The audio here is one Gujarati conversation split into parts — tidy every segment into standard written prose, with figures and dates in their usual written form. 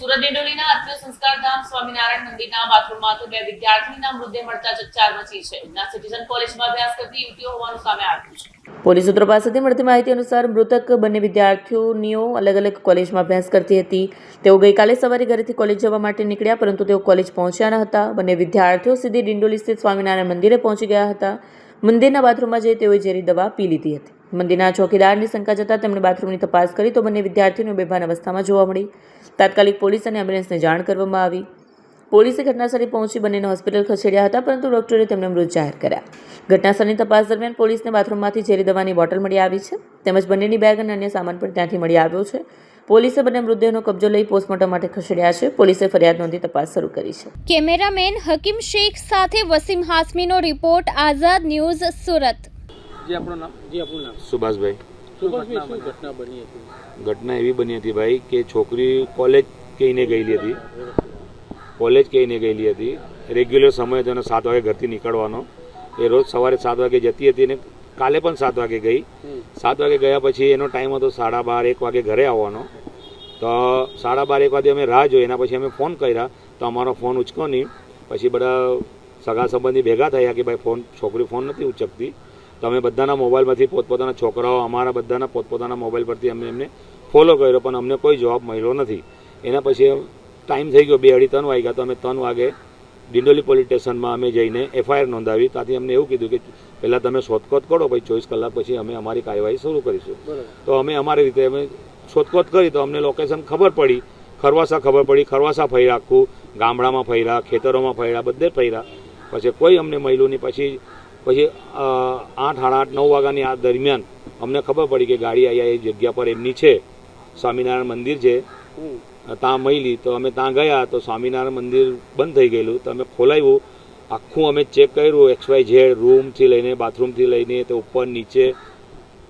સુરત ડેડોલીના આત્મીય સંસ્કાર ધામ સ્વામિનારાયણ મંદિરના બાથરૂમમાંથી બે વિદ્યાર્થીના મૃતદેહ મળતા ચકચાર મચી છે. ઉધના સિટીઝન કોલેજમાં અભ્યાસ કરતી યુવતીઓ હોવાનું સામે આવ્યું છે. પોલીસ સૂત્રો પાસેથી મળતી માહિતી અનુસાર મૃતક બંને વિદ્યાર્થીનીઓ અલગ અલગ કોલેજમાં અભ્યાસ કરતી હતી. તેઓ ગઈકાલે સવારે ઘરેથી કોલેજ જવા માટે નીકળ્યા, પરંતુ તેઓ કોલેજ પહોંચ્યા ન હતા. બંને વિદ્યાર્થીઓ સીધી ડિંડોલી સ્થિત સ્વામિનારાયણ મંદિરે પહોંચી ગયા હતા. મંદિરના બાથરૂમમાં જઈ તેઓએ ઝેરી દવા પી લીધી હતી. મંદિરના ચોકીદારની શંકા જતાં તેમણે બાથરૂમની તપાસ કરી તો બંને વિદ્યાર્થીઓને બેભાન અવસ્થામાં જોવા મળી. તાત્કાલિક પોલીસ અને એમ્બ્યુલન્સને જાણ કરવામાં આવી. પોલીસે ઘટનાસ્થળે પહોંચી બંનેને હોસ્પિટલ ખસેડ્યા હતા, પરંતુ ડોક્ટરે તેમને મૃત જાહેર કર્યા. ઘટનાસ્થળની તપાસ દરમિયાન પોલીસને બાથરૂમમાંથી ઝેરી દવાની બોટલ મળી આવી છે, તેમજ બંનેની બેગ અને અન્ય સામાન પણ ત્યાંથી મળી આવ્યો છે. પોલીસે બંને મૃતદેહનો કબજો લઈ પોસ્ટમોર્ટમ માટે ખસેડ્યા છે. પોલીસે ફરિયાદ નોંધી તપાસ શરૂ કરી છે. કેમેરામેન હકીમ શેખ સાથે વસીમ હાસમીનો રિપોર્ટ, આઝાદ ન્યૂઝ, સુરત. જી આપણું નામ? સુભાષભાઈ. સુભાષભાઈ, શું ઘટના બની હતી? ઘટના એવી બની હતી ભાઈ કે છોકરી કોલેજ કહીને ગયેલી હતી. રેગ્યુલર સમય હતો, 7 વાગે ઘરથી નીકળવાનો. એ રોજ સવારે 7 વાગે જતી હતી અને કાલે પણ 7 વાગે ગઈ. 7 વાગે ગયા પછી એનો ટાઈમ હતો 12:30 1 વાગે ઘરે આવવાનો. તો 12:30 1 વાગે અમે રાહ જોઈ. એના પછી અમે ફોન કર્યા તો અમારો ફોન ઉચકો નહીં. પછી બધા સગા સંબંધી ભેગા થયા કે ભાઈ છોકરી ફોન નથી ઉચકતી. તો અમે બધાના મોબાઈલમાંથી પોતપોતાના છોકરાઓ અમારા બધાના પોતપોતાના મોબાઈલ પરથી અમે એમને ફોલો કર્યો, પણ અમને કોઈ જવાબ મળ્યો નથી. એના પછી ટાઈમ થઈ ગયો 2, 2:30 3 વાગ્યા. તો અમે 3 વાગે ડિંડોલી પોલીસ સ્ટેશનમાં અમે જઈને FIR નોંધાવી. ત્યાંથી અમને એવું કીધું કે પહેલાં તમે શોધખોળ કરો, પછી 24 કલાક પછી અમે અમારી કાર્યવાહી શરૂ કરીશું. તો અમે અમારી રીતે અમે શોધખોળ કરી. તો અમને લોકેશન ખબર પડી, ખરવાસા ફર્યા, આખું ગામડામાં ફર્યા, ખેતરોમાં ફર્યા, બધે ફર્યા. પછી કોઈ અમને મળ્યું નહીં. પછી 8, 8:30 9 વાગ્યાની આ દરમિયાન અમને ખબર પડી કે ગાડી અહીંયા એ જગ્યા પર એમની છે, સ્વામિનારાયણ મંદિર છે, ત્યાં મળી. તો અમે ત્યાં ગયા તો સ્વામિનારાયણ મંદિર બંધ થઈ ગયેલું. તો અમે ખોલાવ્યું, આખું અમે ચેક કર્યું, XYZ રૂમથી લઈને બાથરૂમથી લઈને તો ઉપર નીચે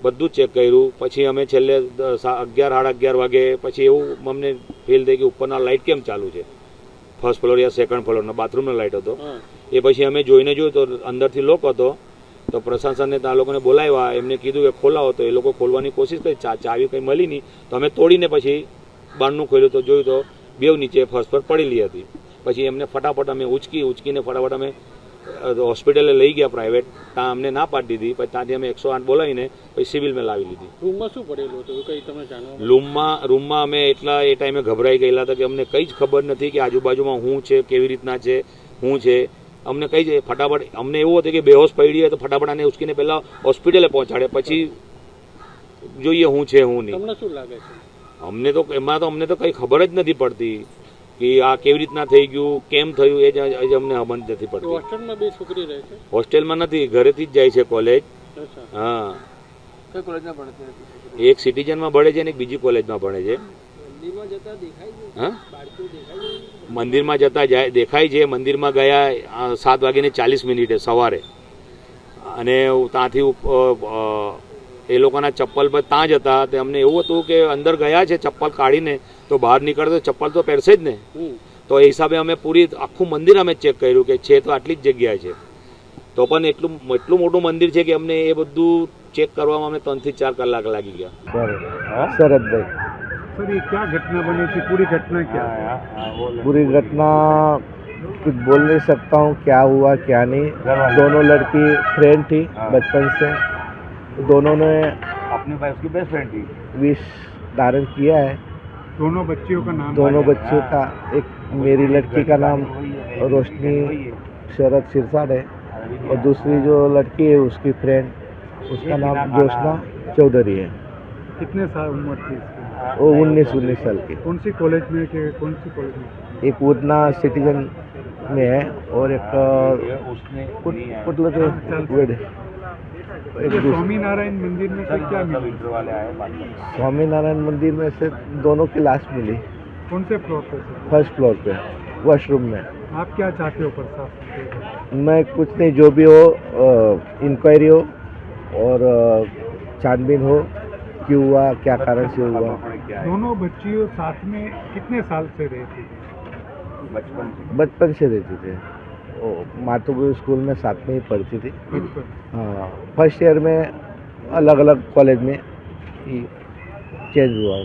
બધું ચેક કર્યું. પછી અમે છેલ્લે 11 સાડા 11 વાગે પછી એવું અમને ફીલ થઈ કે ઉપરના લાઇટ કેમ ચાલુ છે, ફર્સ્ટ ફ્લોર યા સેકન્ડ ફ્લોરનો બાથરૂમનો લાઇટ હતો. એ પછી અમે જોઈને જોયું તો અંદરથી લોક હતો. તો પ્રશાસનને ત્યાં લોકોને બોલાવ્યા, એમને કીધું કે ખોલાવો. તો એ લોકો ખોલવાની કોશિશ કરી, ચાવી કંઈ મળી નહીં. તો અમે તોડીને પછી બારણું ખોલ્યું તો જોયું તો બેવ નીચે ફર્સ્ટ પર પડેલી હતી. પછી એમને ફટાફટ અમે ઉચકીને ફટાફટ અમે હોસ્પિટલે લઈ ગયા પ્રાઇવેટ. ત્યાં અમને ના પાડી દીધી. પછી ત્યાંથી અમે 108 બોલાવીને પછી સિવિલમાં લાવી લીધી. રૂમમાં શું પડેલું હતું કંઈ તમે જાણો? રૂમમાં અમે એટલા એ ટાઈમે ગભરાઈ ગયેલા હતા કે અમને કંઈ જ ખબર નથી કે આજુબાજુમાં શું છે, કેવી રીતના છે, શું છે. અમને કંઈ જ ફટાફટ અમને એવું હતું કે બેહોશ પડી હોય તો ફટાફટ આને ઉચકીને પહેલાં હોસ્પિટલે પહોંચાડે, પછી જોઈએ શું છે શું નહીં. તમને શું લાગે છે? અમને તો કંઈ ખબર જ નથી પડતી કે આ કેવી રીતના થઈ ગયું, કેમ થયું, એ જ અમને ખબર નથી પડતી. હોસ્ટેલમાં 2 છોકરી રહે છે? હોસ્ટેલમાં નથી, ઘરેથી જ જાય છે કોલેજ. હા. કઈ કોલેજમાં ભણે છે? એક સિટીઝનમાં ભણે છે અને એક બીજી કોલેજમાં ભણે છે. મંદિરમાં જતા દેખાય છે? હા, બાળકીઓ દેખાય છે? મંદિરમાં જતા દેખાય છે. મંદિરમાં ગયા 7:40 સવારે, અને ત્યાંથી એ લોકોના ચપ્પલ પર ત્યાં જ હતા. તે અમને એવું હતું કે અંદર ગયા છે ચપ્પલ કાઢીને, તો બહાર નીકળતો ચપ્પલ તો પહેરશે જ ને. તો એ હિસાબે અમે આખું મંદિર અમે ચેક કર્યું કે છે તો આટલી જ જગ્યા છે. તો પણ એટલું મોટું મંદિર છે કે અમને એ બધું ચેક કરવામાં અમને 3 થી 4 કલાક લાગી ગયા. शरद सर ये क्या घटना बनी थी, पूरी घटना क्या? पूरी घटना कुछ बोल नहीं सकता हूँ क्या हुआ क्या नहीं. दोनों लड़की फ्रेंड थी बचपन से. दोनों ने अपनी उसकी बेस्ट फ्रेंड थी. विष धारण किया है. दोनों बच्चियों का नाम? दोनों बच्चियों का, एक मेरी लड़की का नाम रोशनी शरद सिरसाट है, और दूसरी जो लड़की है उसकी फ्रेंड, उसका नाम जोशना चौधरी है. कितने साल उम्र थी इसकी? वो 19 साल की. कौन सी कॉलेज में में? एक उधना सिटीजन में है और एक स्वामीनारायण मंदिर में से क्या मिला? स्वामीनारायण मंदिर में से दोनों की लाश मिली. कौन से फ्लोर पे? फर्स्ट फ्लोर पे, वॉशरूम में. आप क्या चाहते हो प्रशासन? मैं कुछ नहीं, जो भी हो इंक्वायरी हो और छानबीन हो, क्यों हुआ, क्या कारण से हुआ. दोनों बच्चियों साथ में कितने साल से रहती थी? बचपन से रहती थे. मातृभूमि स्कूल में साथ में ही पढ़ती थी. हाँ, फर्स्ट ईयर में अलग अलग कॉलेज में चेंज हुआ.